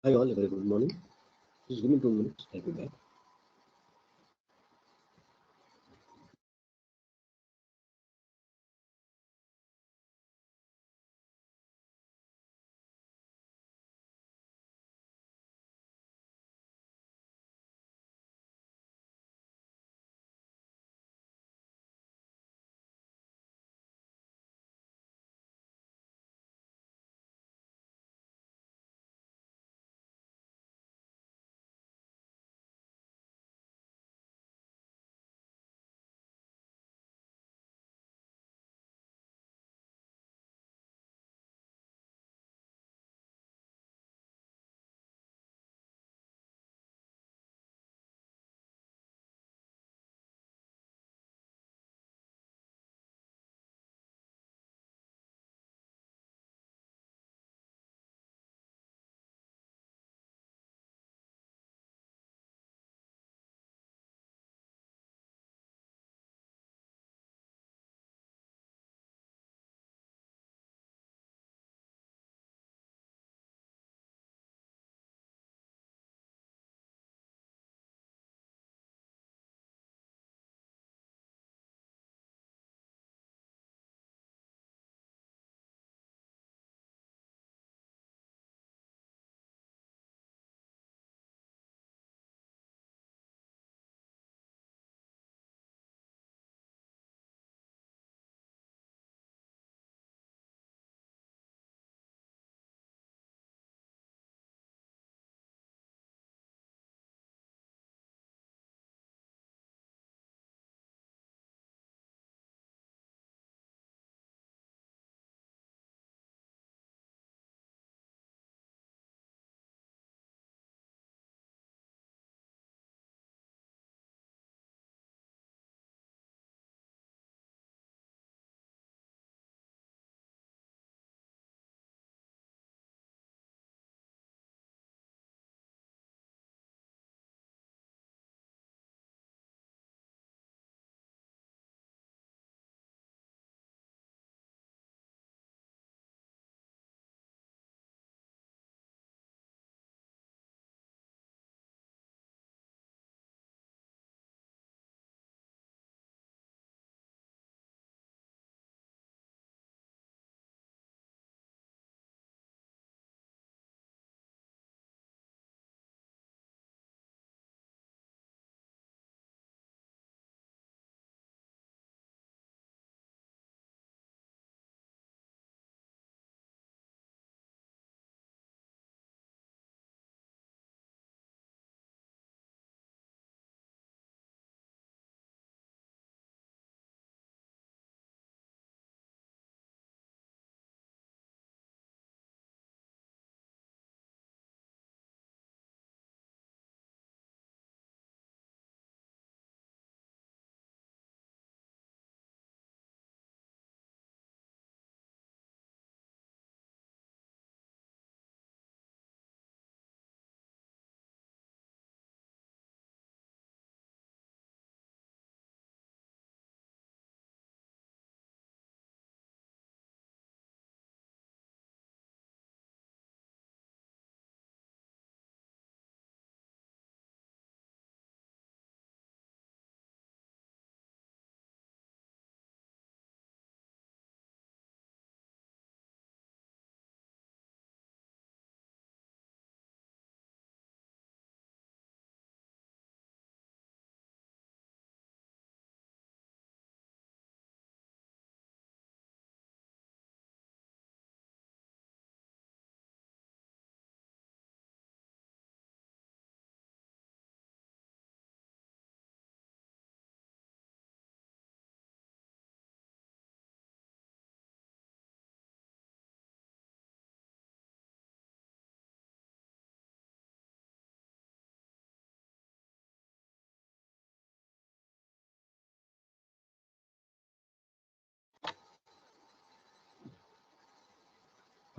Hi all, a very good morning. Just give me 2 minutes. I'll be back.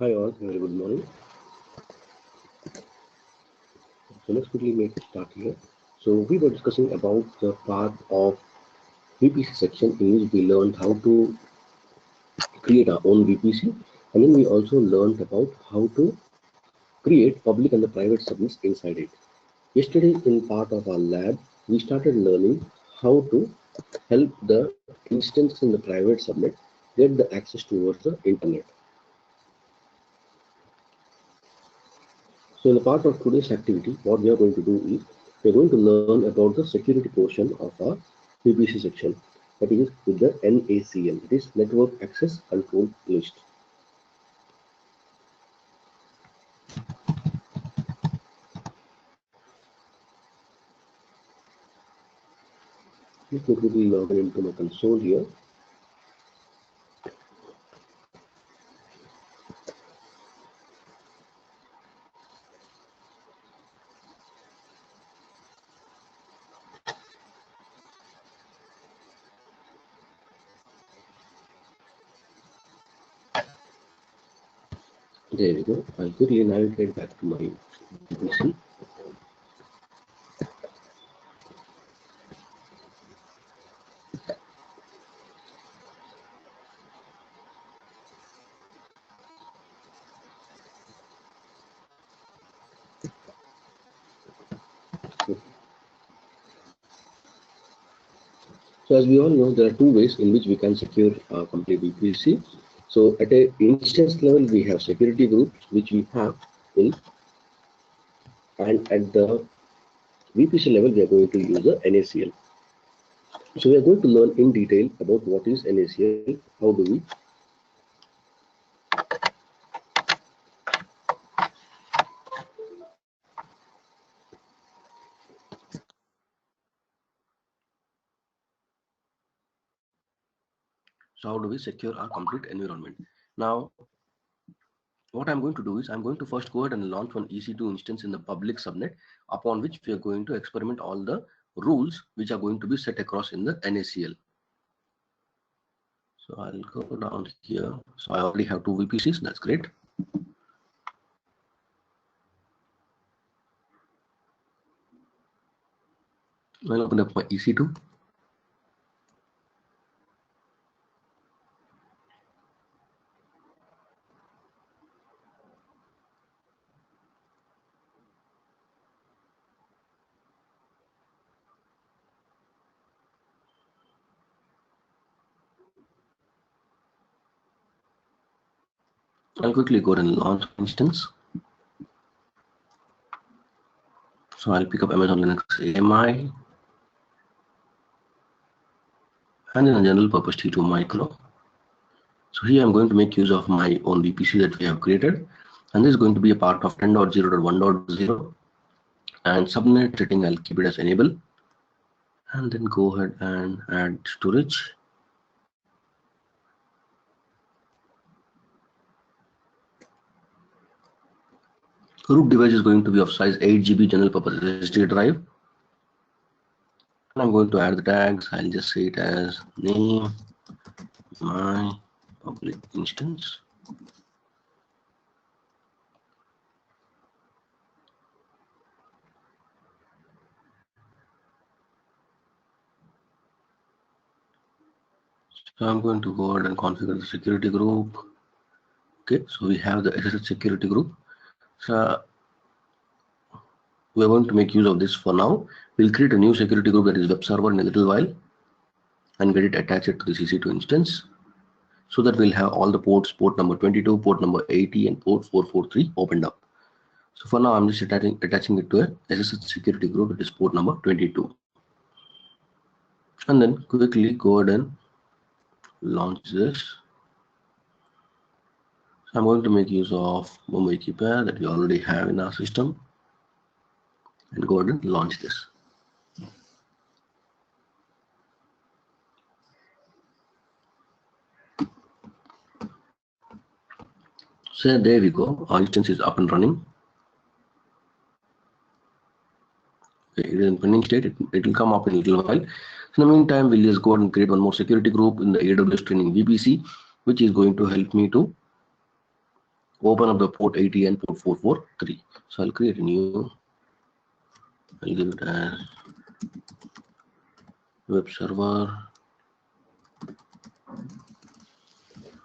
Hi all, a very good morning. So let's quickly make it start here. So we were discussing about the part of VPC section in which we learned how to create our own VPC, and then we also learned about how to create public and the private subnets inside it. Yesterday, in part of our lab, we started learning how to help the instances in the private subnet get the access towards the internet. So in the part of today's activity, what we are going to do is we are going to learn about the security portion of our VPC section, that is with the NACL, it is Network Access Control List. Let me quickly log into my console here. There we go. I'll quickly navigate back to my VPC. So as we all know, there are two ways in which we can secure a complete VPC. So at a instance level, we have security groups, which we have in, and at the VPC level, we are going to use the NACL. So we are going to learn in detail about what is NACL, how do we secure our complete environment. Now, what I'm going to do is I'm going to first go ahead and launch one EC2 instance in the public subnet, upon which we are going to experiment all the rules which are going to be set across in the NACL. So I'll go down here. So I already have two VPCs. That's great. I'll open up my EC2. I'll quickly go ahead and launch instance. So I'll pick up Amazon Linux AMI and then a general purpose T2 micro. So here I'm going to make use of my own VPC that we have created, and this is going to be a part of 10.0.1.0, and subnet setting I'll keep it as enable, and then go ahead and add storage. Root device is going to be of size 8 GB general purpose SSD drive, and I'm going to add the tags. I'll just say it as name my public instance. So I'm going to go ahead and configure the security group. Okay, so we have the SSH security group. So we're going to make use of this for now. We'll create a new security group, that is web server, in a little while, and get it attached to the EC2 instance, so that we'll have all the ports, port number 22, port number 80, and port 443 opened up. So for now, I'm just attaching it to a SSH security group, that is port number 22. And then quickly go ahead and launch this. So I'm going to make use of Mumbai Keeper that we already have in our system, and go ahead and launch this. So there we go, our instance is up and running. Okay, it is in pending state, it will come up in a little while. So in the meantime, we'll just go ahead and create one more security group in the AWS training VPC, which is going to help me to open up the port 80 and port 443. So I'll create a new, I'll give it as web server.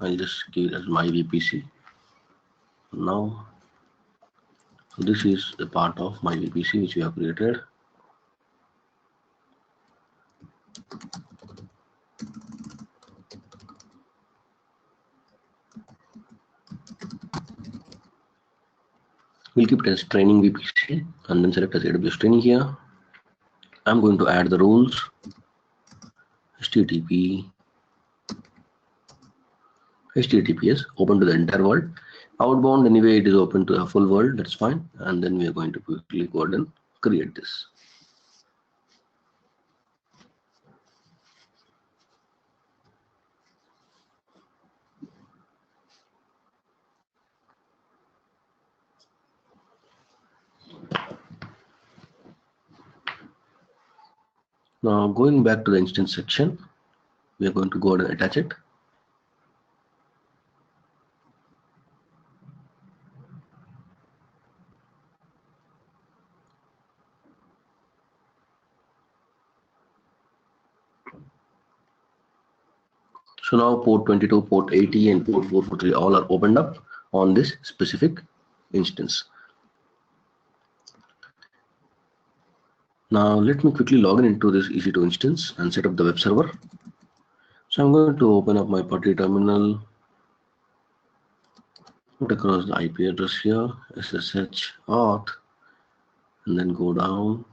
I'll just give it as my VPC. Now So this is a part of my VPC which we have created. We'll keep it as training VPC and then select as AWS training here. I'm going to add the rules. HTTPS open to the entire world. Outbound anyway it is open to the full world, that's fine. And then we are going to quickly go ahead and create this. Now going back to the instance section, we are going to go ahead and attach it. So now port 22, port 80 and port 443 all are opened up on this specific instance. Now let me quickly log into this EC2 instance and set up the web server. So I'm going to open up my PuTTY terminal, put across the IP address here, SSH auth, and then go down.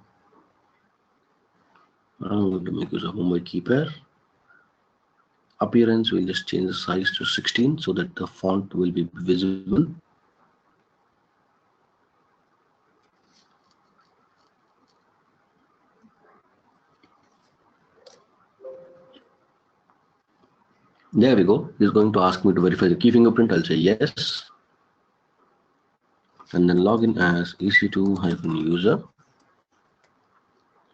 I'm going to make use of Mumbai key pair. Appearance, we'll just change the size to 16 so that the font will be visible. There we go. It's going to ask me to verify the key fingerprint. I'll say yes. And then log in as EC2-user.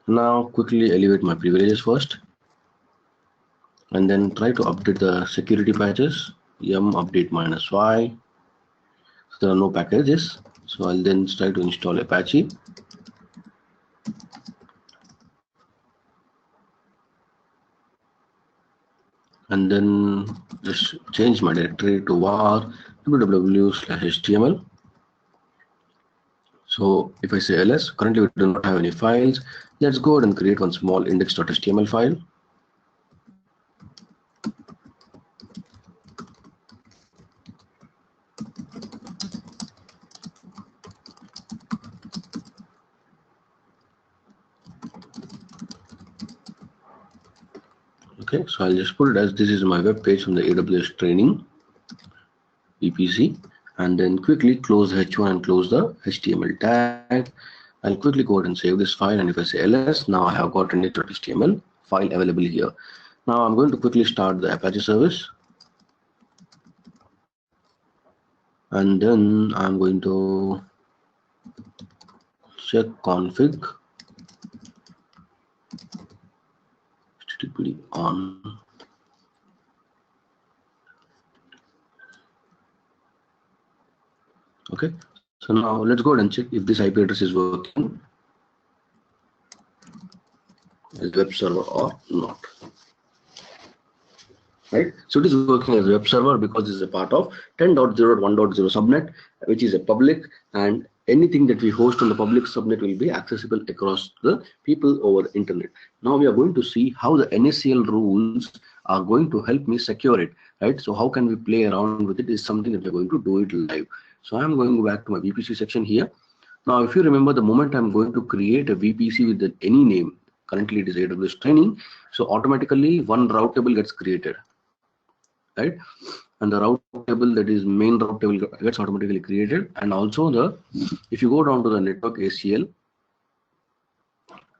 Now quickly elevate my privileges first. And then try to update the security patches. Yum update -y. So there are no packages. So I'll then try to install Apache. And then just change my directory to var www/html. So if I say ls, currently we do not have any files. Let's go ahead and create one small index.html file. Okay, so I'll just put it as this is my web page from the AWS training VPC, and then quickly close H1 and close the HTML tag. I'll quickly go ahead and save this file, and if I say ls, now I have got an index.html file available here. Now I'm going to quickly start the Apache service, and then I'm going to check config HTTP on. Okay, so now let's go ahead and check if this IP address is working as web server or not. Right, so it is working as a web server because it's a part of 10.0.1.0 subnet, which is a public, and anything that we host on the public subnet will be accessible across the people over internet. Now we are going to see how the NACL rules are going to help me secure it. Right, so how can we play around with it is something that we're going to do it live. So I'm going back to my VPC section here. Now if you remember, the moment I'm going to create a VPC with any name, currently it is AWS training, so automatically one route table gets created. Right, and the route table, that is main route table, gets automatically created. And also if you go down to the network ACL,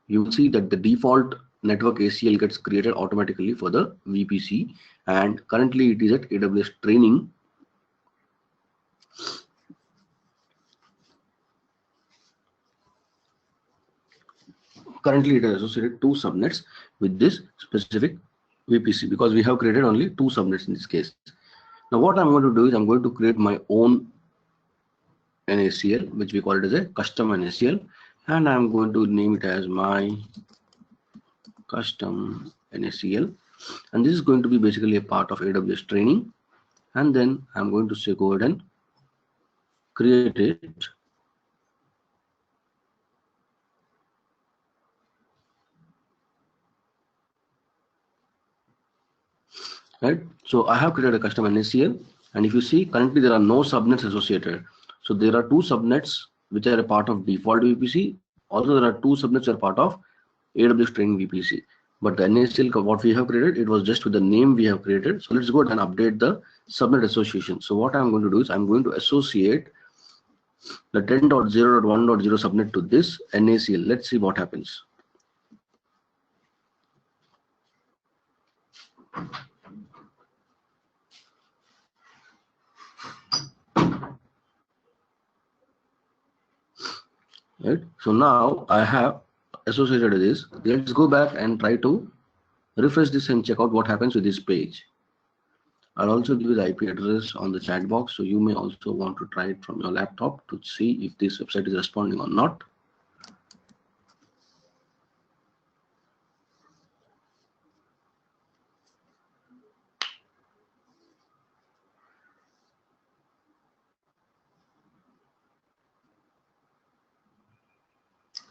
you will see that the default network ACL gets created automatically for the VPC, and currently it is at AWS training. Currently it is associated 2 subnets with this specific VPC because we have created only 2 subnets in this case. Now what I'm going to do is I'm going to create my own NACL, which we call it as a custom NACL, and I'm going to name it as my custom NACL, and this is going to be basically a part of AWS training. And then I'm going to say go ahead and create it right? So I have created a custom NACL, and if you see, currently there are no subnets associated. So there are two subnets which are a part of default VPC. Also, there are two subnets which are part of AWS training VPC. But the NACL, what we have created, it was just with the name we have created. So let's go ahead and update the subnet association. So what I'm going to do is I'm going to associate the 10.0.1.0 subnet to this NACL. Let's see what happens. Right. So now I have associated this. Let's go back and try to refresh this and check out what happens with this page. I'll also give you the IP address on the chat box, so you may also want to try it from your laptop to see if this website is responding or not.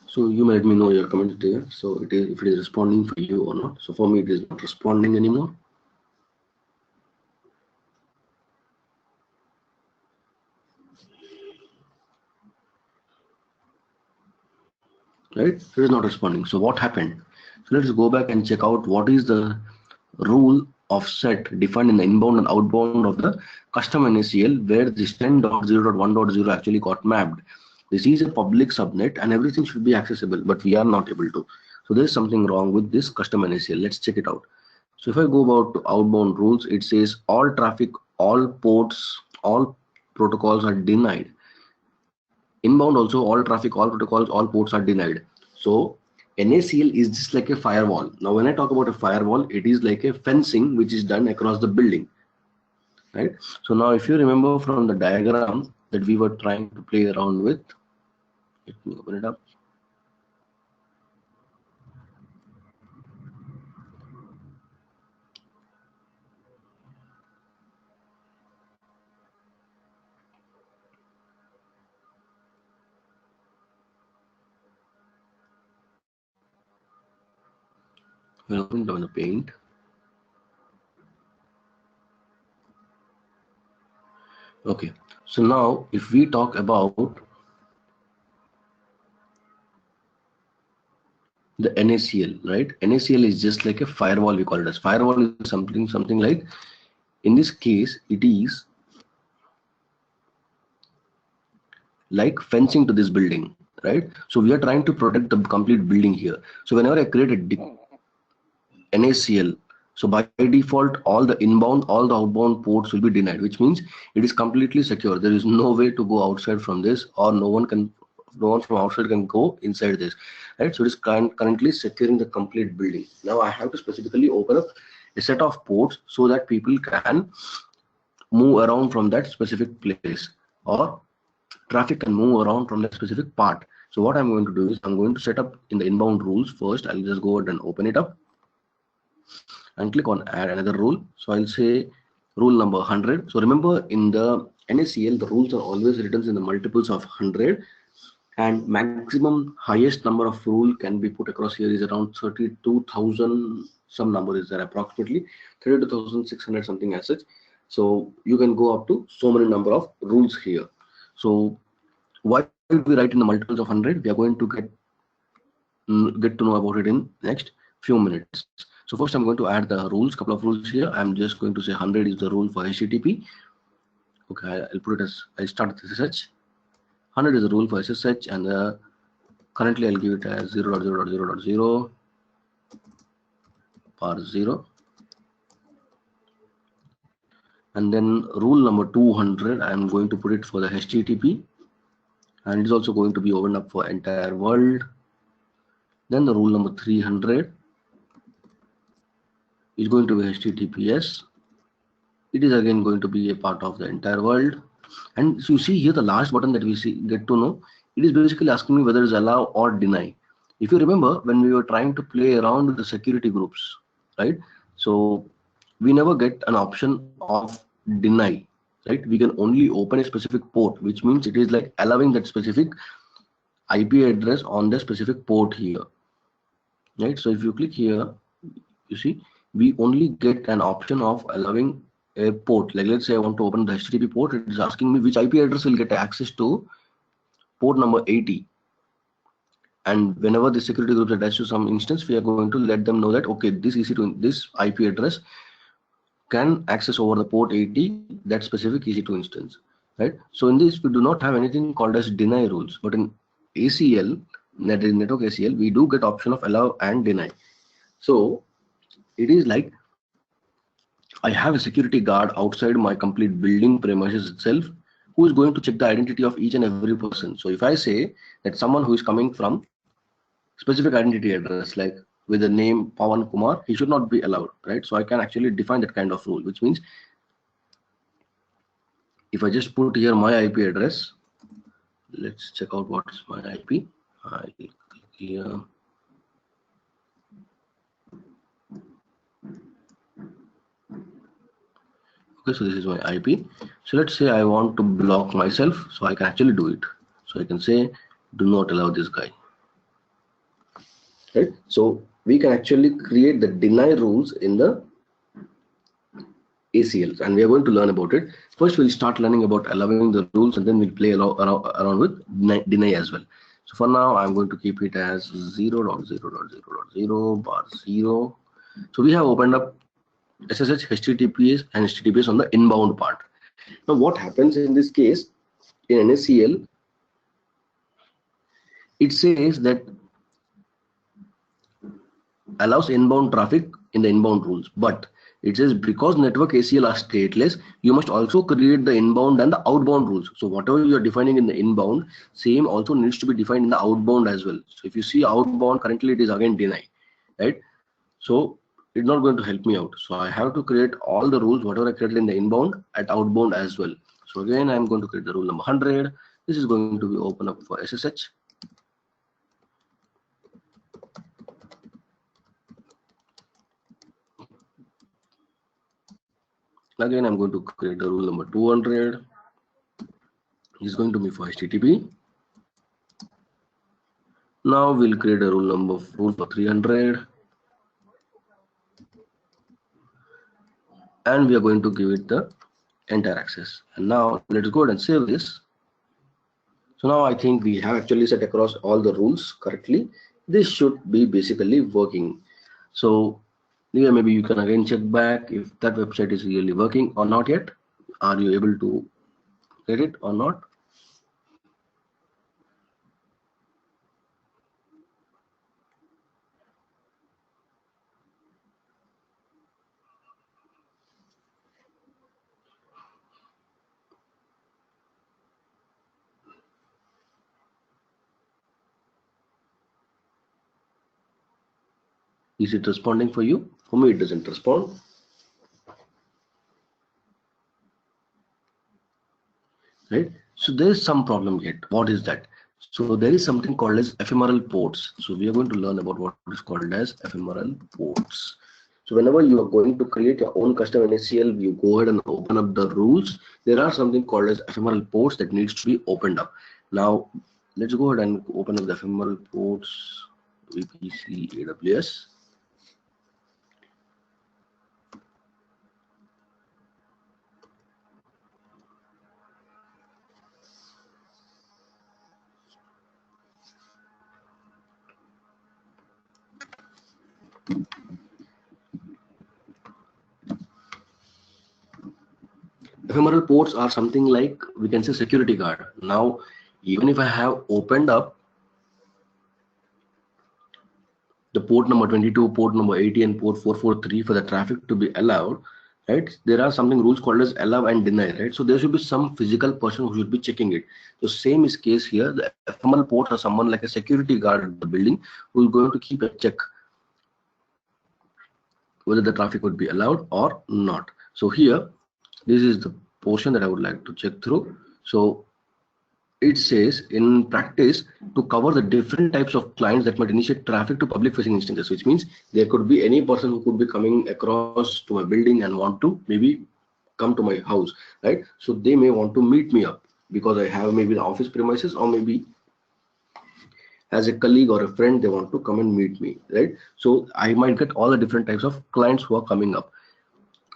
So you may let me know your comment there. So it is, if it is responding for you or not. So for me, it is not responding anymore. Right? It is not responding. So what happened? So let's go back and check out what is the rule of set defined in the inbound and outbound of the custom NACL, where this 10.0.1.0 actually got mapped. This is a public subnet and everything should be accessible, but we are not able to. So there is something wrong with this custom NACL. Let's check it out. So if I go about to outbound rules, it says all traffic, all ports, all protocols are denied. Inbound also, all traffic, all protocols, all ports are denied. So NACL is just like a firewall. Now when I talk about a firewall, it is like a fencing which is done across the building, right? So now if you remember from the diagram that we were trying to play around with, let me open it up. We'll open it on the paint. Okay, so now if we talk about the NACL, right? NACL is just like a firewall, we call it as. Firewall is something like, in this case, it is like fencing to this building, right? So we are trying to protect the complete building here. So whenever I create a NACL, so by default, all the inbound, all the outbound ports will be denied, which means it is completely secure. There is no way to go outside from this, or no one from outside can go inside this, right? So it is currently securing the complete building. Now I have to specifically open up a set of ports so that people can move around from that specific place, or traffic can move around from that specific part. So what I'm going to do is I'm going to set up in the inbound rules first. I'll just go ahead and open it up and click on add another rule. So I'll say rule number 100. So remember, in the NACL, the rules are always written in the multiples of 100, and maximum highest number of rule can be put across here is around 32,000. Some number is there, approximately 32,600 something as such. So you can go up to so many number of rules here. So why we write in the multiples of 100? We are going to get to know about it in next few minutes. So first I'm going to add the rules, couple of rules here. I'm just going to say 100 is the rule for HTTP. Okay, I'll put it as, I start with SSH. 100 is the rule for SSH, and currently I'll give it as 0.0.0.0 par 0. And then rule number 200, I'm going to put it for the HTTP, and it's also going to be opened up for entire world. Then the rule number 300 is going to be HTTPS. It is again going to be a part of the entire world. And so you see here the last button that we get to know, it is basically asking me whether it's allow or deny. If you remember, when we were trying to play around with the security groups, right? So we never get an option of deny, right? We can only open a specific port, which means it is like allowing that specific IP address on the specific port here, right? So if you click here, you see we only get an option of allowing a port. Like let's say I want to open the HTTP port, it is asking me which IP address will get access to port number 80. And whenever the security group is attached to some instance, we are going to let them know that okay, this IP address can access over the port 80 that specific EC2 instance, right? So in this, we do not have anything called as deny rules, but in ACL, that is network ACL, we do get option of allow and deny. So it is like I have a security guard outside my complete building premises itself, who is going to check the identity of each and every person. So if I say that someone who is coming from specific identity address, like with the name Pawan Kumar, he should not be allowed, right? So I can actually define that kind of rule, which means if I just put here my IP address, let's check out what's my IP. I click here. Okay, so this is my IP. So let's say I want to block myself, so I can actually do it. So I can say, do not allow this guy. Right? So we can actually create the deny rules in the ACLs, and we are going to learn about it. First, we'll start learning about allowing the rules, and then we'll play around with deny as well. So for now, I'm going to keep it as 0.0.0.0 bar 0. So we have opened up SSH, HTTPS, and HTTPS on the inbound part. Now, what happens in this case in NACL? It says that allows inbound traffic in the inbound rules, but it says because network ACL are stateless, you must also create the inbound and the outbound rules. So whatever you are defining in the inbound, same also needs to be defined in the outbound as well. So if you see outbound, currently it is again deny, right? So it's not going to help me out. So I have to create all the rules, whatever I created in the inbound, at outbound as well. So again, I'm going to create the rule number 100. This is going to be open up for SSH. Again, I'm going to create the rule number 200. This is going to be for HTTP. Now we'll create a rule for 300. And we are going to give it the entire access. And now let's go ahead and save this. So now I think we have actually set across all the rules correctly. This should be basically working. So yeah, maybe you can again check back if that website is really working or not yet. Are you able to get it or not? Is it responding for you? For me, it doesn't respond. Right? So there is some problem yet. What is that? So there is something called as ephemeral ports. So we are going to learn about what is called as ephemeral ports. So whenever you are going to create your own custom NACL, you go ahead and open up the rules. There are something called as ephemeral ports that needs to be opened up. Now let's go ahead and open up the ephemeral ports VPC AWS. Ephemeral ports are something like, we can say, security guard. Now, even if I have opened up the port number 22, port number 80, and port 443 for the traffic to be allowed, right? There are something rules called as allow and deny, right? So there should be some physical person who should be checking it. So same is case here. The ephemeral ports are someone like a security guard at the building who is going to keep a check whether the traffic would be allowed or not. So here, this is the portion that I would like to check through. So it says in practice to cover the different types of clients that might initiate traffic to public facing instances, which means there could be any person who could be coming across to my building and want to maybe come to my house, right? So they may want to meet me up because I have maybe the office premises, or maybe as a colleague or a friend, they want to come and meet me, right? So I might get all the different types of clients who are coming up,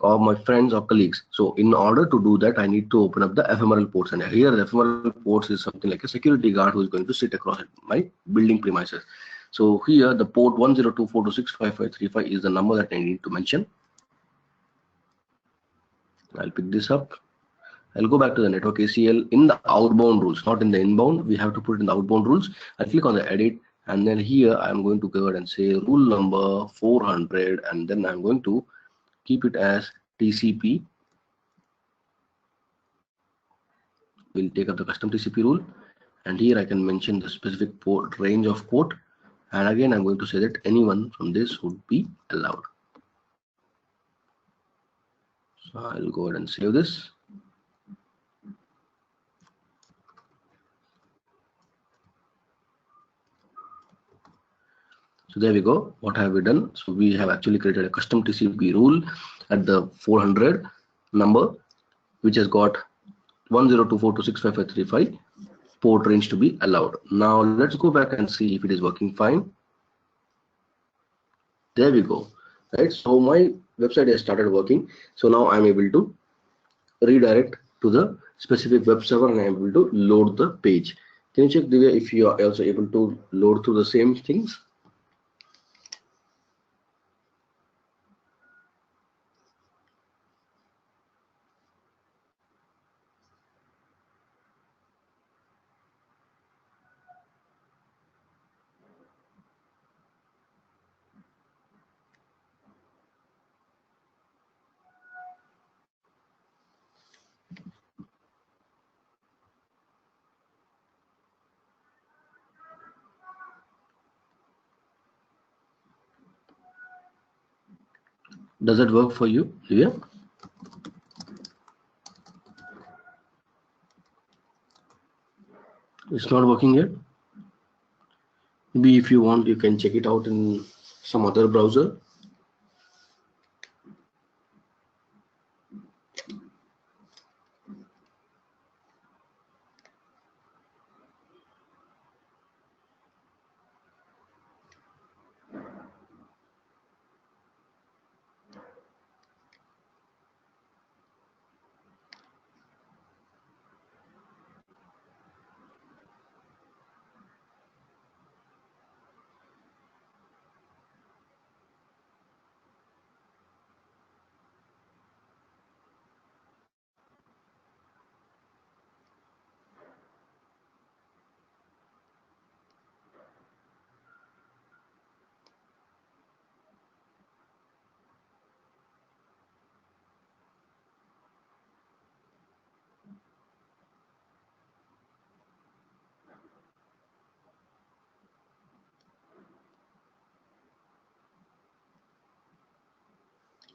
or my friends or colleagues. So in order to do that, I need to open up the ephemeral ports, and here the ephemeral ports is something like a security guard who is going to sit across my building premises. So here the port 1024265535 is the number that I need to mention. I'll pick this up. I'll go back to the network ACL in the outbound rules, not in the inbound. We have to put in the outbound rules. I'll click on the edit, and then here I'm going to go ahead and say rule number 400, and then I'm going to keep it as TCP. We'll take up the custom TCP rule, and here I can mention the specific port range of port, and again I'm going to say that anyone from this would be allowed. So I'll go ahead and save this. So there we go. What have we done? So we have actually created a custom TCP rule at the 400 number, which has got 1024265535 port range to be allowed. Now let's go back and see if it is working fine. There we go. Right. So my website has started working. So now I'm able to redirect to the specific web server, and I'm able to load the page. Can you check, Divya, if you are also able to load through the same things? Does that work for you, Divya? It's not working yet. Maybe if you want, you can check it out in some other browser.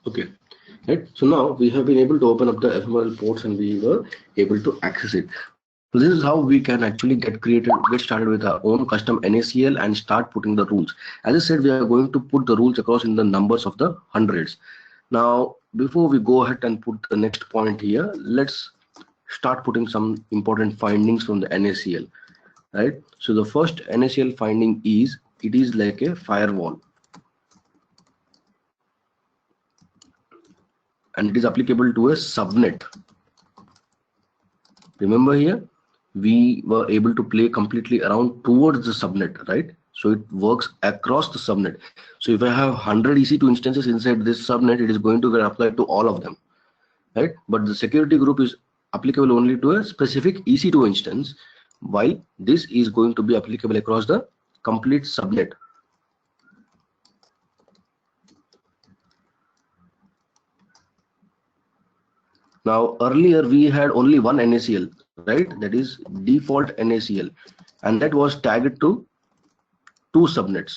Okay, right. So now we have been able to open up the ephemeral ports, and we were able to access it. So this is how we can actually get started with our own custom NACL and start putting the rules. As I said, we are going to put the rules across in the numbers of the hundreds. Now, before we go ahead and put the next point here, let's start putting some important findings from the NACL, right? So the first NACL finding is it is like a firewall, and it is applicable to a subnet. Remember here, we were able to play completely around towards the subnet, right? So it works across the subnet. So if I have 100 EC2 instances inside this subnet, it is going to get applied to all of them, right? But the security group is applicable only to a specific EC2 instance, while this is going to be applicable across the complete subnet. Now earlier we had only one NACL, right? That is default NACL, and that was tagged to two subnets,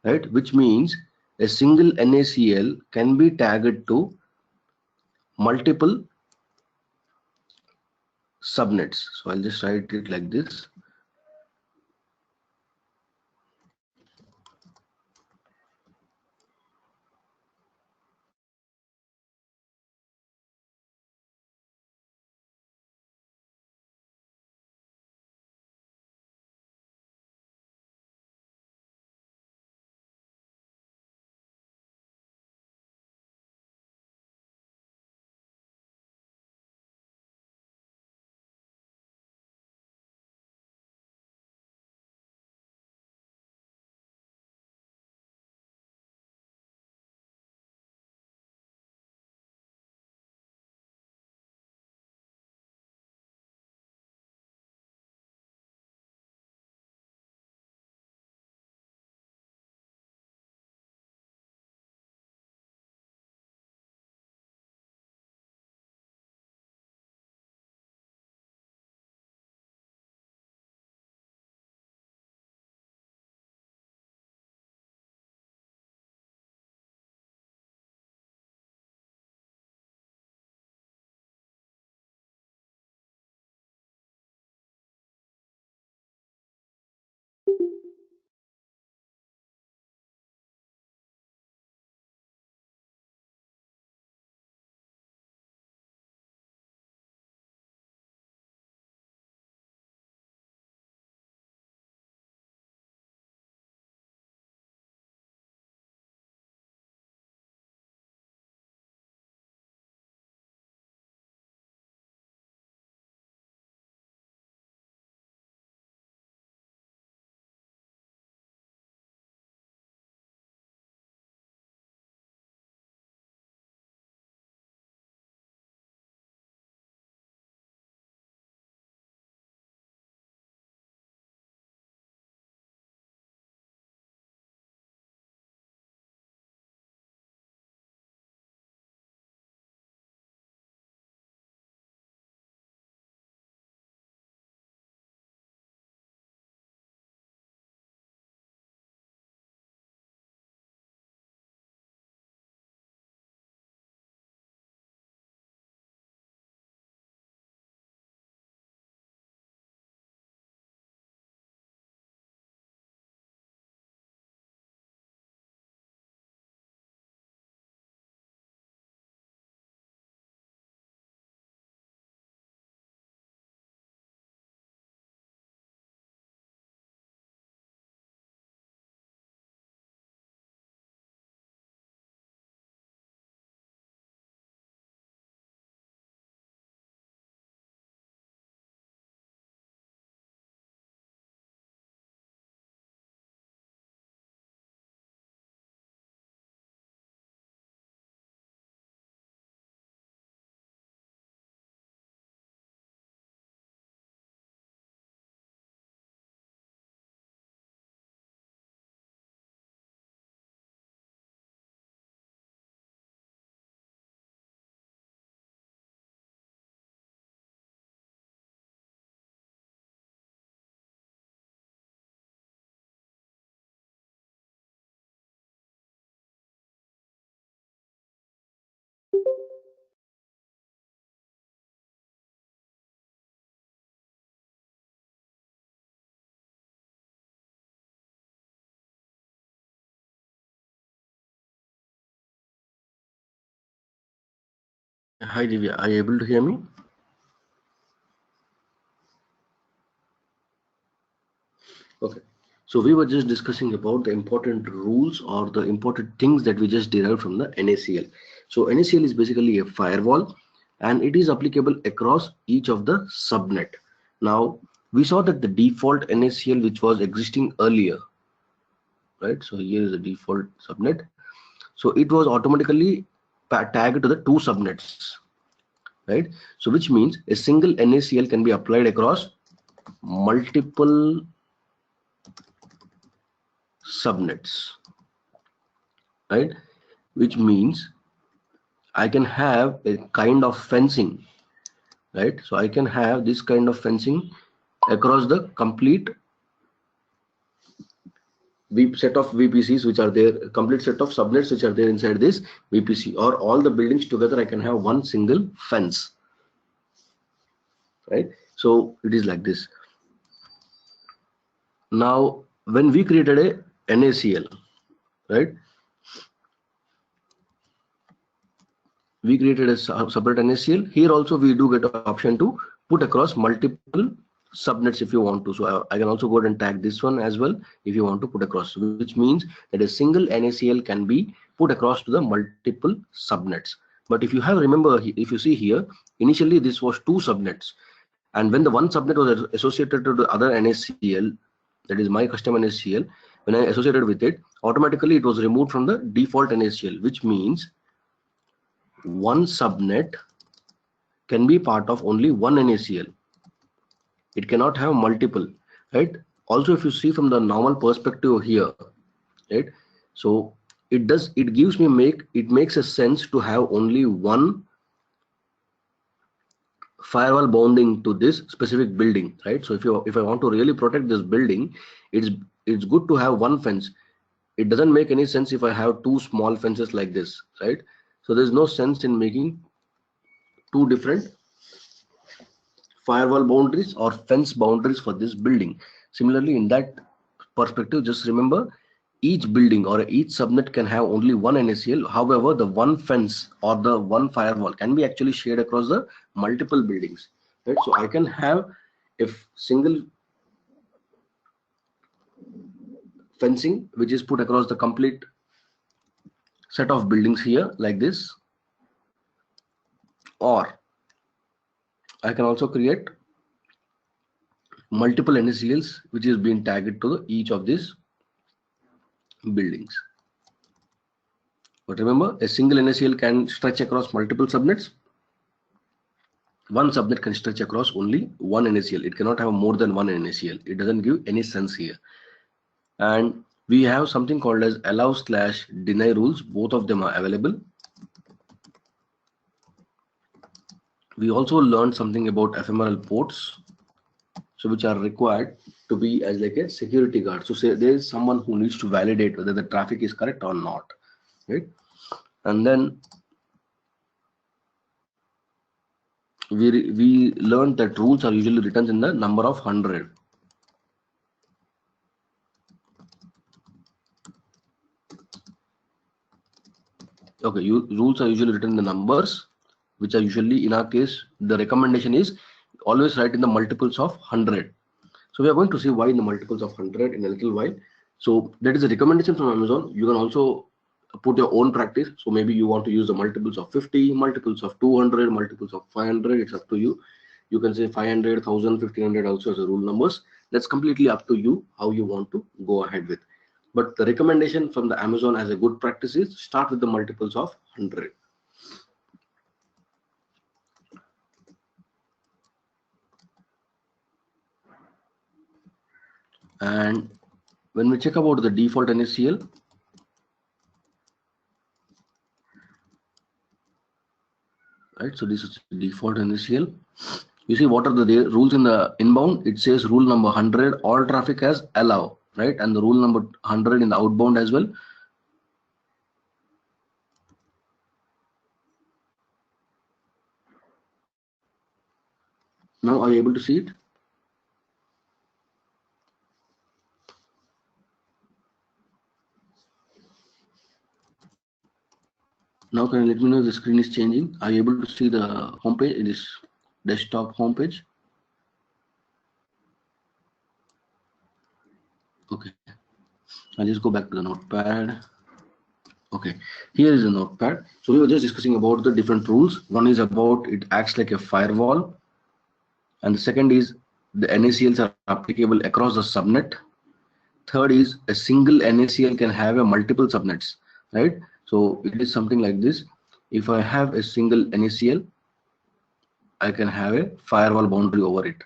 right? Which means a single NACL can be tagged to multiple subnets. So I'll just write it like this. Hi Divya, are you able to hear me? Okay. So we were just discussing about the important rules or the important things that we just derived from the NACL. So NACL is basically a firewall and it is applicable across each of the subnet. Now we saw that the default NACL which was existing earlier, right? So here is the default subnet. So it was automatically tagged to the two subnets, right? So which means a single NACL can be applied across multiple subnets, right? Which means I can have a kind of fencing, right? So I can have this kind of fencing across the complete set of VPCs which are there, complete set of subnets which are there inside this VPC, or all the buildings together. I can have one single fence, right? So it is like this. Now, when we created a NACL, right? We created a separate NACL. Here also we do get an option to put across multiple subnets if you want to. So I can also go ahead and tag this one as well if you want to put across, which means that a single NACL can be put across to the multiple subnets. But if you have remember, if you see here, initially this was two subnets, and when the one subnet was associated to the other NACL, that is my custom NACL, when I associated with it, automatically it was removed from the default NACL, which means one subnet can be part of only one NACL. It cannot have multiple, right? Also, if you see from the normal perspective here, right? So it makes a sense to have only one firewall bounding to this specific building, right? So if I want to really protect this building, it's good to have one fence. It doesn't make any sense if I have two small fences like this, right? So there's no sense in making two different firewall boundaries or fence boundaries for this building. Similarly, in that perspective, just remember each building or each subnet can have only one NACL. However, the one fence or the one firewall can be actually shared across the multiple buildings, right? So I can have a single fencing which is put across the complete set of buildings here like this, or I can also create multiple NACLs which is being tagged to each of these buildings. But remember, a single NACL can stretch across multiple subnets. One subnet can stretch across only one NACL. It cannot have more than one NACL. It doesn't give any sense here. And we have something called as allow/deny rules. Both of them are available. We also learned something about ephemeral ports, so which are required to be as like a security guard. So say there is someone who needs to validate whether the traffic is correct or not, right? And then we learned that rules are usually written in the number of 100. Okay, rules are usually written in the numbers, which are usually, in our case, the recommendation is always write in the multiples of 100. So we are going to see why in the multiples of 100 in a little while. So that is a recommendation from Amazon. You can also put your own practice. So maybe you want to use the multiples of 50, multiples of 200, multiples of 500. It's up to you. You can say 500, 1000, 1500 also as a rule numbers. That's completely up to you how you want to go ahead with. But the recommendation from the Amazon as a good practice is start with the multiples of 100. And when we check about the default NACL, right? So this is the default NACL. You see what are the rules in the inbound? It says rule number 100, all traffic has allow, right? And the rule number 100 in the outbound as well. Now are you able to see it? Now can you let me know if the screen is changing? Are you able to see the home page in this desktop home page? Okay, I'll just go back to the notepad. Okay, here is a notepad. So we were just discussing about the different rules. One is about it acts like a firewall, and the second is the NACLs are applicable across the subnet. Third is a single NACL can have a multiple subnets, right? So it is something like this. If I have a single NACL, I can have a firewall boundary over it,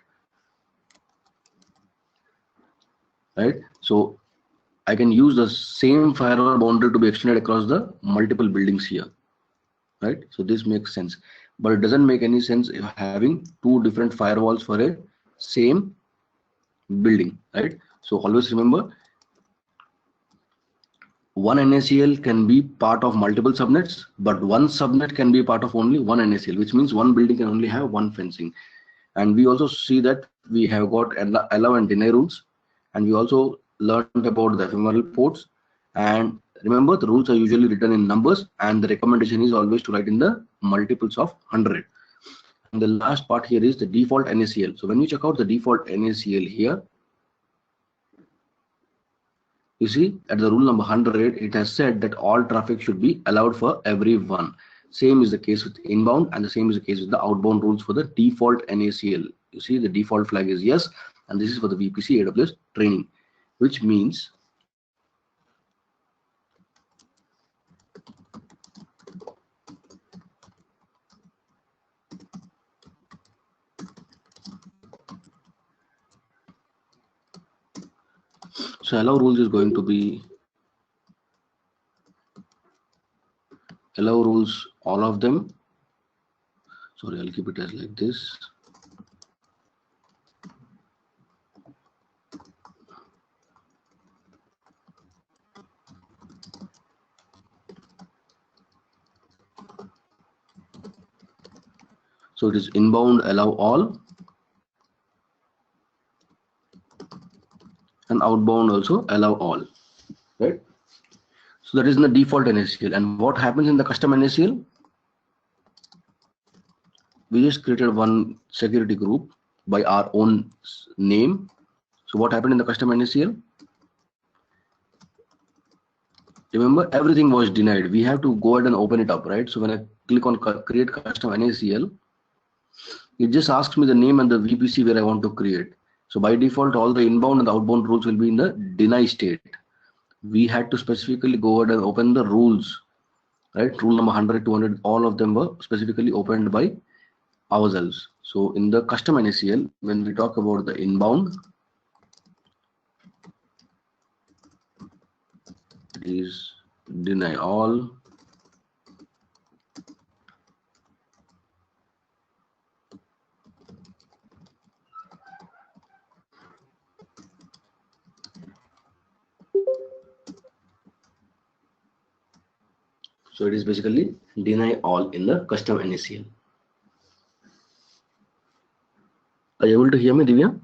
right? So I can use the same firewall boundary to be extended across the multiple buildings here, right? So this makes sense, but it doesn't make any sense if having two different firewalls for a same building, right? So always remember, one NACL can be part of multiple subnets, but one subnet can be part of only one NACL, which means one building can only have one fencing. And we also see that we have got allow and deny rules, and we also learned about the ephemeral ports. And remember, the rules are usually written in numbers, and the recommendation is always to write in the multiples of 100. And the last part here is the default NACL. So when you check out the default NACL here, you see at the rule number 100, it has said that all traffic should be allowed for everyone. Same is the case with inbound, and the same is the case with the outbound rules for the default NACL. You see the default flag is yes, and this is for the VPC AWS training, which means so allow rules is going to be allow rules, all of them. Sorry, I'll keep it as like this. So it is inbound allow all, and outbound also allow all, right? So that is in the default NACL. And what happens in the custom NACL? We just created one security group by our own name. So what happened in the custom NACL? Remember, everything was denied. We have to go ahead and open it up, right? So when I click on create custom NACL, it just asks me the name and the VPC where I want to create. So by default, all the inbound and the outbound rules will be in the deny state. We had to specifically go ahead and open the rules, right? Rule number 100, 200, all of them were specifically opened by ourselves. So in the custom NACL, when we talk about the inbound, it is deny all, so it is basically deny all in the custom NACL. Are you able to hear me, Divya?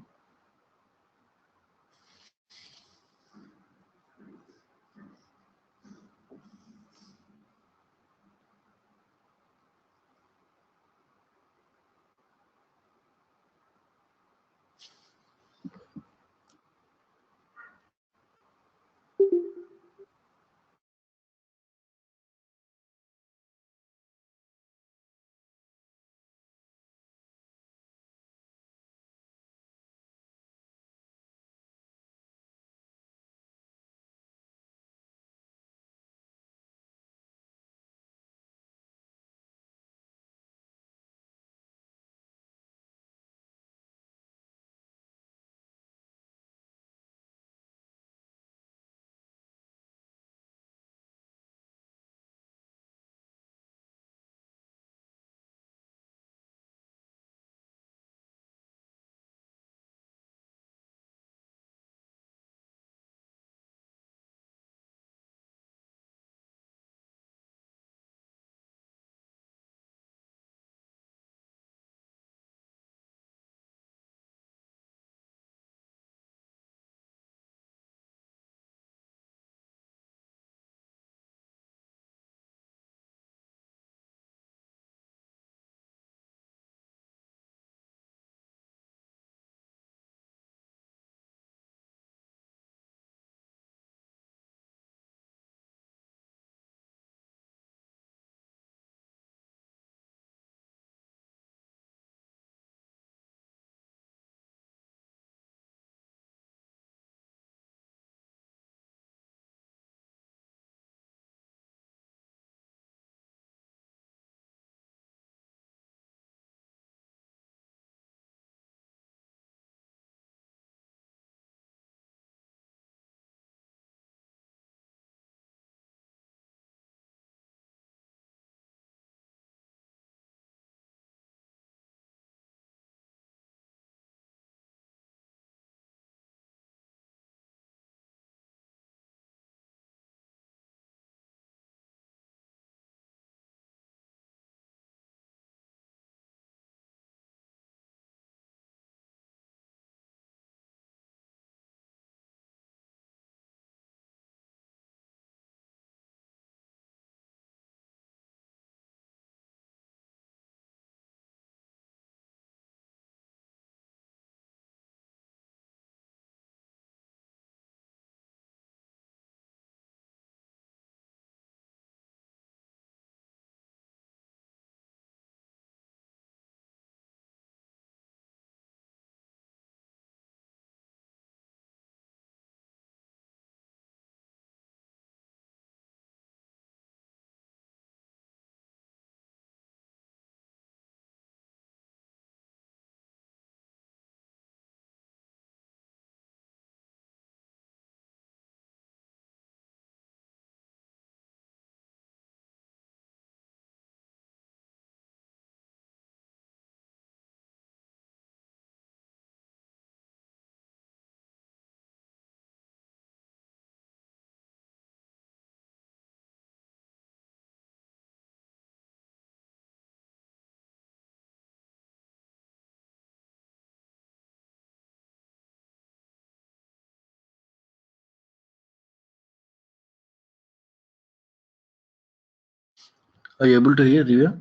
Are you able to hear, Divya?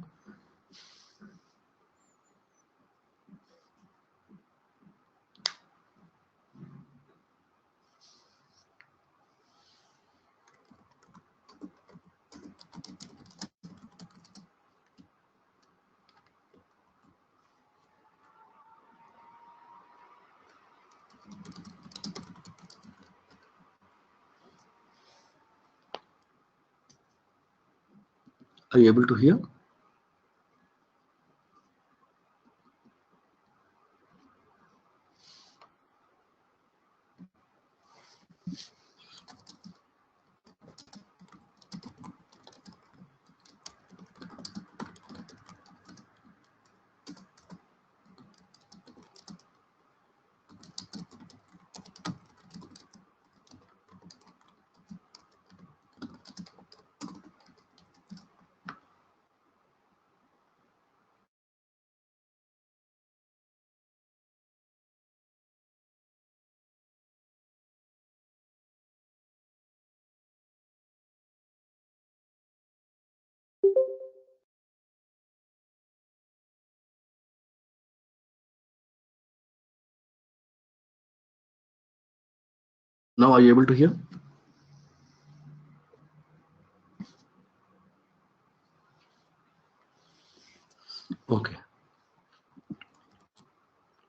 Are you able to hear? Now are you able to hear? Okay.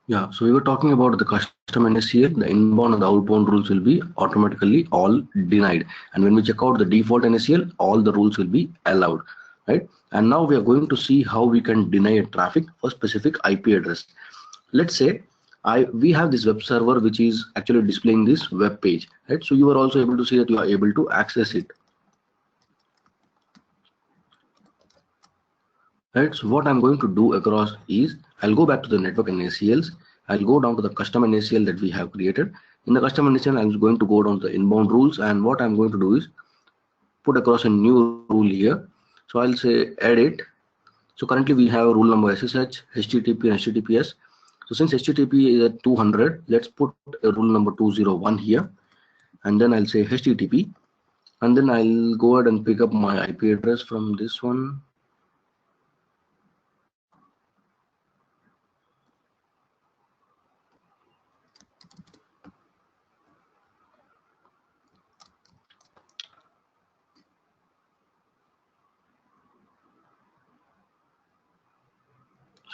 Yeah, so we were talking about the custom NACL, the inbound and the outbound rules will be automatically all denied. And when we check out the default NACL, all the rules will be allowed, right? And now we are going to see how we can deny a traffic for specific IP address. Let's say we have this web server which is actually displaying this web page, right? So you are also able to see that you are able to access it, right? So what I'm going to do across is I'll go back to the network NACLs. I'll go down to the custom NACL that we have created. In the custom NACL, I'm going to go down to the inbound rules, and what I'm going to do is put across a new rule here. So I'll say edit. So currently we have a rule number SSH, HTTP, and HTTPS. So since HTTP is at 200, let's put a rule number 201 here, and then I'll say HTTP, and then I'll go ahead and pick up my IP address from this one.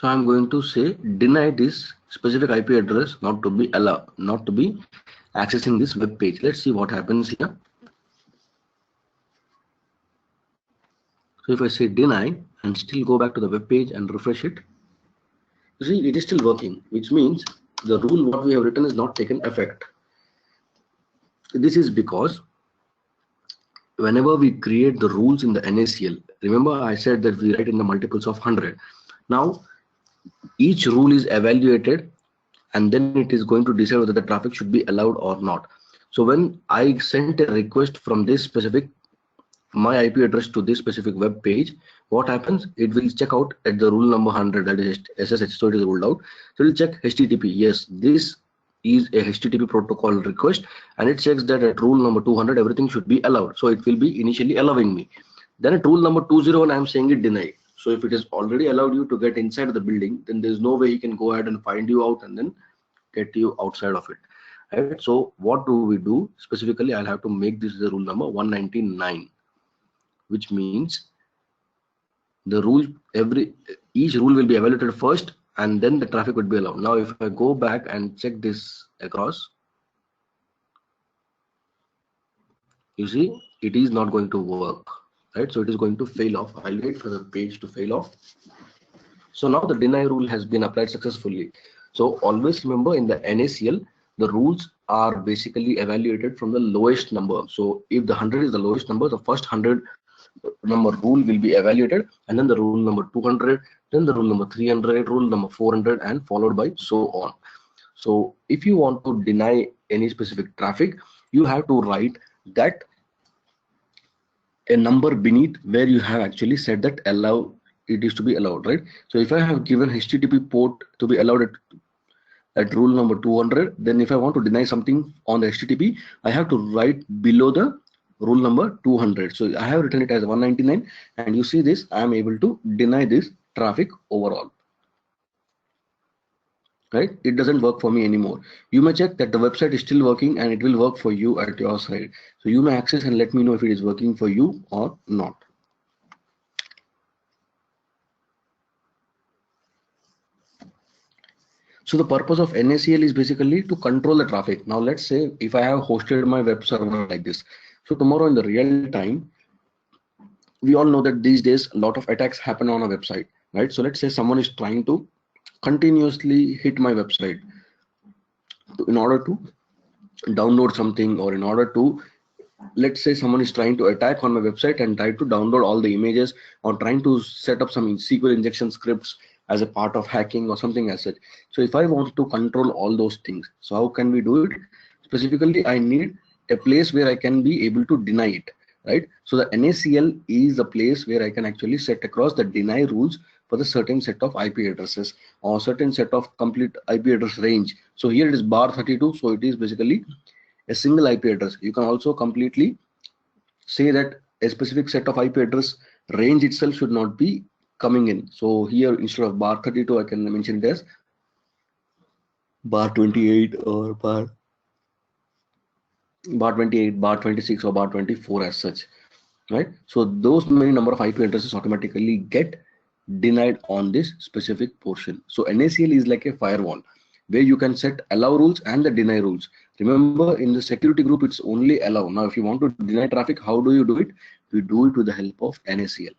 So I'm going to say deny this specific IP address not to be allowed, not to be accessing this web page. Let's see what happens here. So if I say deny and still go back to the web page and refresh it, you see it is still working, which means the rule what we have written is not taken effect. This is because whenever we create the rules in the NACL, remember I said that we write in the multiples of 100. Now each rule is evaluated and then it is going to decide whether the traffic should be allowed or not. So when I sent a request from this specific my IP address to this specific web page, what happens? It will check out at the rule number 100, that is SSH, so it is ruled out. So it will check HTTP. Yes, this is a HTTP protocol request, and it checks that at rule number 200 everything should be allowed. So it will be initially allowing me. Then at rule number 201 I am saying it deny. So if it has already allowed you to get inside the building, then there's no way he can go ahead and find you out and then get you outside of it. Right? So what do we do? Specifically, I'll have to make this the rule number 199, which means the rule each rule will be evaluated first and then the traffic would be allowed. Now if I go back and check this across, you see it is not going to work, right? So it is going to fail off. I'll wait for the page to fail off. So now the deny rule has been applied successfully. So always remember in the NACL, the rules are basically evaluated from the lowest number. So if the 100 is the lowest number, the first 100 number rule will be evaluated, and then the rule number 200, then the rule number 300, rule number 400, and followed by so on. So if you want to deny any specific traffic, you have to write that a number beneath where you have actually said that allow it is to be allowed, right? So if I have given HTTP port to be allowed at rule number 200, then if I want to deny something on the HTTP, I have to write below the rule number 200. So I have written it as 199, and you see this, I am able to deny this traffic overall. Right, it doesn't work for me anymore. You may check that the website is still working, and it will work for you at your side. So you may access and let me know if it is working for you or not. So the purpose of NACL is basically to control the traffic. Now let's say if I have hosted my web server like this, so tomorrow in the real time, we all know that these days a lot of attacks happen on a website, right? So let's say someone is trying to continuously hit my website in order to download something, or in order to, let's say someone is trying to attack on my website and try to download all the images, or trying to set up some SQL injection scripts as a part of hacking or something as such. So if I want to control all those things, so how can we do it? Specifically, I need a place where I can be able to deny it, right? So the NACL is the place where I can actually set across the deny rules for the certain set of IP addresses or certain set of complete IP address range. So here it is bar 32, so it is basically a single IP address. You can also completely say that a specific set of IP address range itself should not be coming in. So here instead of bar 32, I can mention it as bar 28 or bar 28, bar 26 or bar 24 as such, right? So those many number of IP addresses automatically get denied on this specific portion. So NACL is like a firewall where you can set allow rules and the deny rules. Remember, in the security group, it's only allow. Now, if you want to deny traffic, how do you do it? We do it with the help of NACL.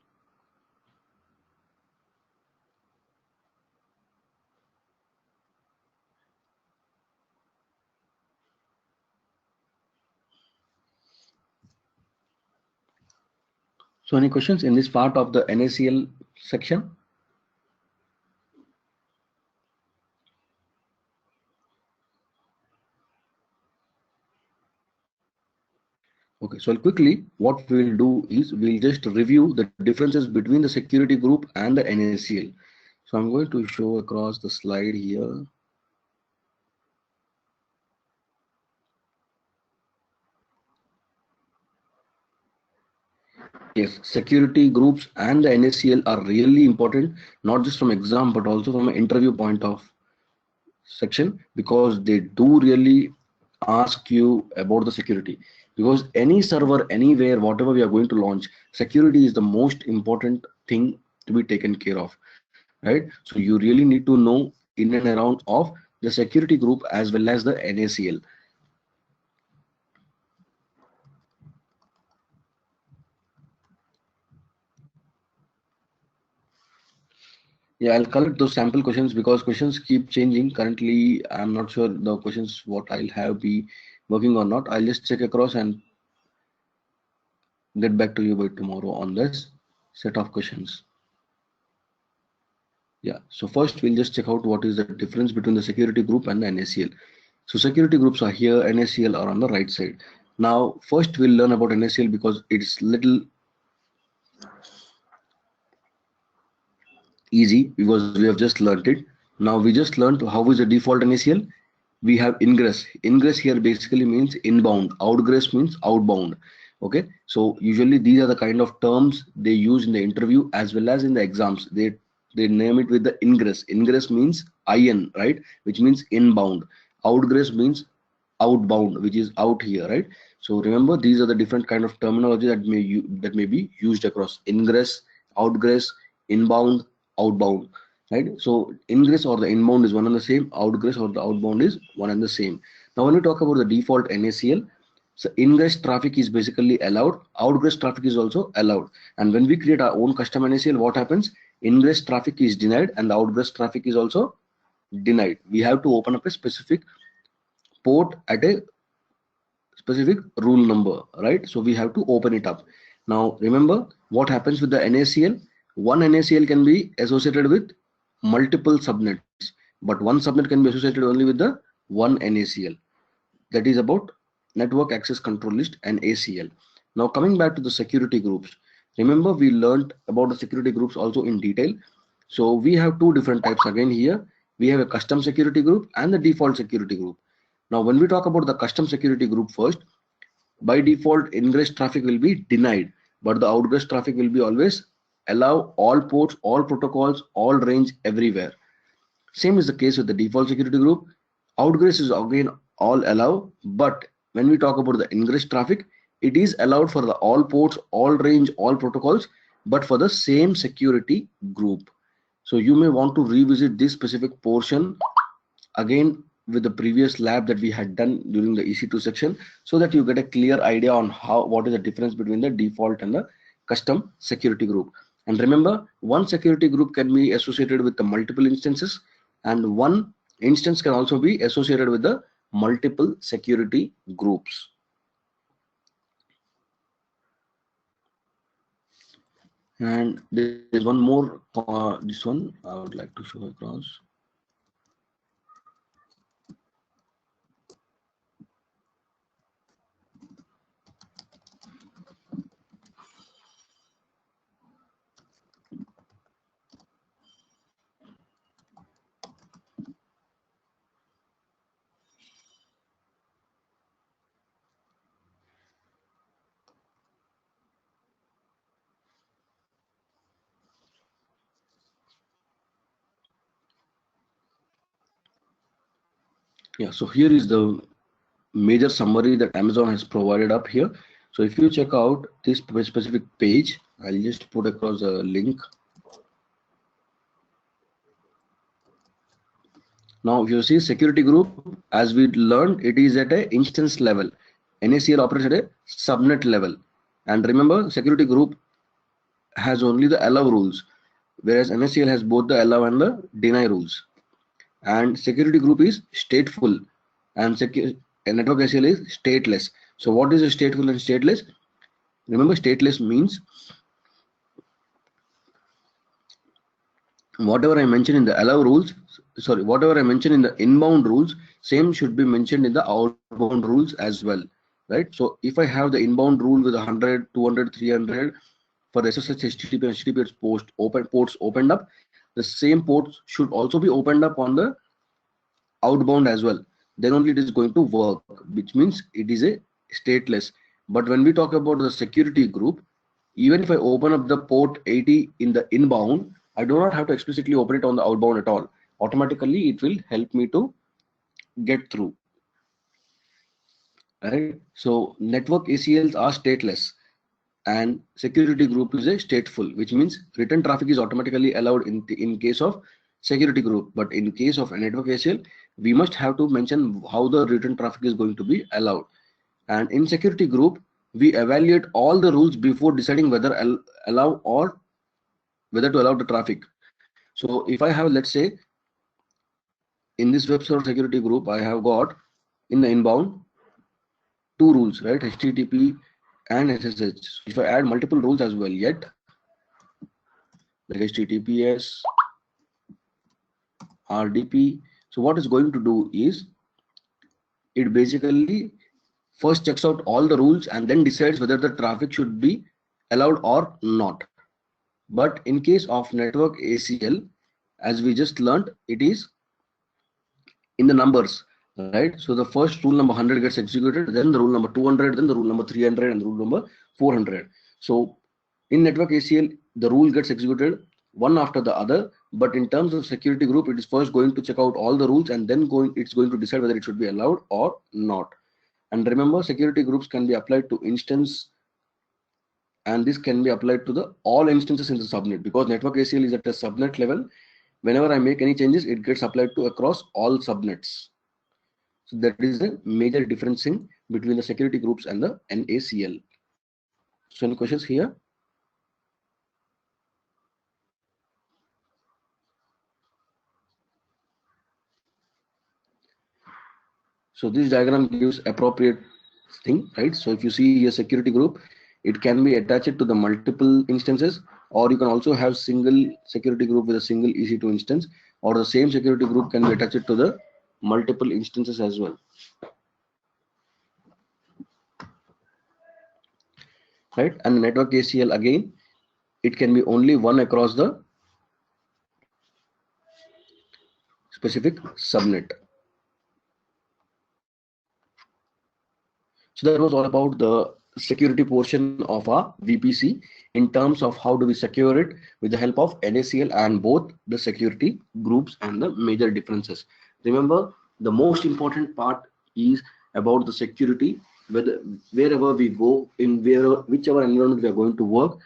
So any questions in this part of the NACL section? Okay, so quickly, what we'll do is we'll just review the differences between the security group and the NACL. So I'm going to show across the slide here. Yes, security groups and the NACL are really important, not just from exam, but also from an interview point of section, because they do really ask you about the security. Because any server, anywhere, whatever we are going to launch, security is the most important thing to be taken care of, right? So you really need to know in and around of the security group as well as the NACL. Yeah, I'll collect those sample questions because questions keep changing. Currently, I'm not sure the questions what I'll have be working or not. I'll just check across and get back to you by tomorrow on this set of questions. Yeah, so first we'll just check out what is the difference between the security group and the NACL. So security groups are here, NACL are on the right side. Now, first we'll learn about NACL because it's little easy because we have just learned it. Now we just learned how is the default NACL. We have ingress. Ingress here basically means inbound. Outgress means outbound. Okay, so usually these are the kind of terms they use in the interview as well as in the exams. They name it with the ingress. Ingress means in, right, which means inbound. Outgress means outbound, which is out here, right? So remember, these are the different kind of terminology that may be used across ingress, outgress, inbound, outbound, right? So ingress or the inbound is one and the same, outgress or the outbound is one and the same. Now when we talk about the default NACL, so ingress traffic is basically allowed, outgress traffic is also allowed. And when we create our own custom NACL, what happens? Ingress traffic is denied and the outgress traffic is also denied. We have to open up a specific port at a specific rule number, right? So we have to open it up. Now remember what happens with the NACL. One NACL can be associated with multiple subnets, but one subnet can be associated only with the one NACL. That is about network access control list and ACL. Now coming back to the security groups, remember we learned about the security groups also in detail. So we have two different types again here. We have a custom security group and the default security group. Now when we talk about the custom security group first, by default ingress traffic will be denied, but the outgress traffic will be always allow all ports, all protocols, all range everywhere. Same is the case with the default security group. Outgress is again all allow, but when we talk about the ingress traffic, it is allowed for the all ports, all range, all protocols, but for the same security group. So you may want to revisit this specific portion again with the previous lab that we had done during the EC2 section, so that you get a clear idea on what is the difference between the default and the custom security group. And remember, one security group can be associated with the multiple instances, and one instance can also be associated with the multiple security groups. And there is one more, this one I would like to show across. Yeah, so here is the major summary that Amazon has provided up here. So if you check out this specific page, I'll just put across a link. Now, if you see security group, as we learned, it is at a instance level. NACL operates at a subnet level. And remember, security group has only the allow rules, whereas NACL has both the allow and the deny rules. And security group is stateful, and network ACL is stateless. So what is a stateful and stateless? Remember, stateless means whatever I mentioned in the allow rules, sorry, whatever I mentioned in the inbound rules, same should be mentioned in the outbound rules as well, right? So if I have the inbound rule with 100, 200, 300 for SSH, HTTP, and HTTP ports opened up, the same ports should also be opened up on the outbound as well. Then only it is going to work, which means it is a stateless. But when we talk about the security group, even if I open up the port 80 in the inbound, I do not have to explicitly open it on the outbound at all. Automatically, it will help me to get through. Right? So network ACLs are stateless, and security group is a stateful, which means return traffic is automatically allowed in case of security group. But in case of a network ACL, we must have to mention how the return traffic is going to be allowed. And in security group, we evaluate all the rules before deciding whether allow or whether to allow the traffic. So if I have, let's say, in this web server security group, I have got in the inbound two rules, right? HTTP and SSH. If I add multiple rules as well, yet like HTTPS, RDP. So what it's going to do is it basically first checks out all the rules and then decides whether the traffic should be allowed or not. But in case of network ACL, as we just learned, it is in the numbers, right? So the first rule number 100 gets executed, then the rule number 200, then the rule number 300, and the rule number 400. So in network ACL, the rule gets executed one after the other, but in terms of security group, it is first going to check out all the rules and then it's going to decide whether it should be allowed or not. And remember, security groups can be applied to instance, and this can be applied to the all instances in the subnet, because network ACL is at a subnet level. Whenever I make any changes, it gets applied to across all subnets. So that is a major difference in between the security groups and the NACL. So any questions here? So this diagram gives appropriate thing, right? So if you see a security group, it can be attached to the multiple instances, or you can also have single security group with a single EC2 instance, or the same security group can be attached to the multiple instances as well. Right? And network ACL again, it can be only one across the specific subnet. So that was all about the security portion of our VPC in terms of how do we secure it with the help of NACL and both the security groups and the major differences. Remember, the most important part is about the security. Wherever we go, in whichever environment we are going to work,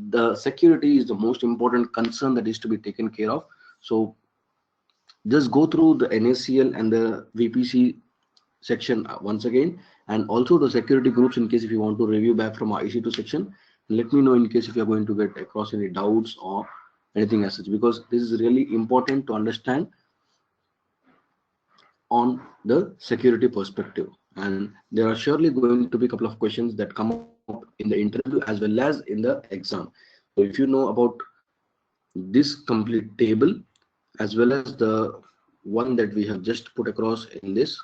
the security is the most important concern that is to be taken care of. So just go through the NACL and the VPC section once again, and also the security groups in case if you want to review back from our EC2 section. Let me know in case if you are going to get across any doubts or anything as such, because this is really important to understand on the security perspective. And there are surely going to be a couple of questions that come up in the interview as well as in the exam. So if you know about this complete table as well as the one that we have just put across in this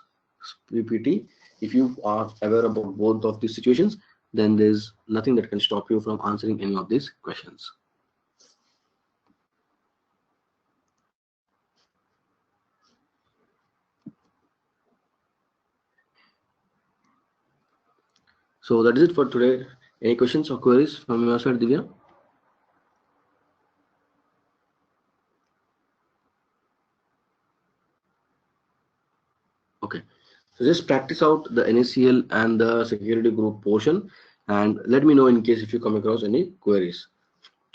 PPT, if you are aware about both of these situations, then there's nothing that can stop you from answering any of these questions. So that is it for today. Any questions or queries from your side, Divya? Okay, so just practice out the NACL and the security group portion, and let me know in case if you come across any queries.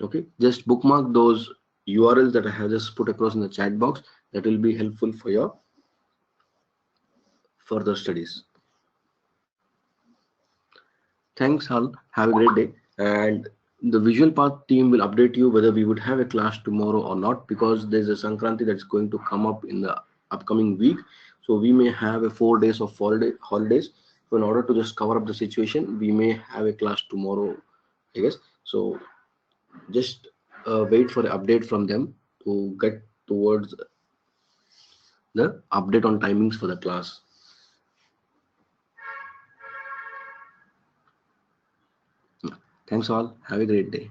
Okay, just bookmark those URLs that I have just put across in the chat box. That will be helpful for your further studies. Thanks, Hal. Have a great day. And the visual path team will update you whether we would have a class tomorrow or not, because there's a Sankranti that's going to come up in the upcoming week. So we may have a 4 days of holidays. So in order to just cover up the situation, we may have a class tomorrow, I guess. So just wait for the update from them to get towards the update on timings for the class. Thanks all. Have a great day.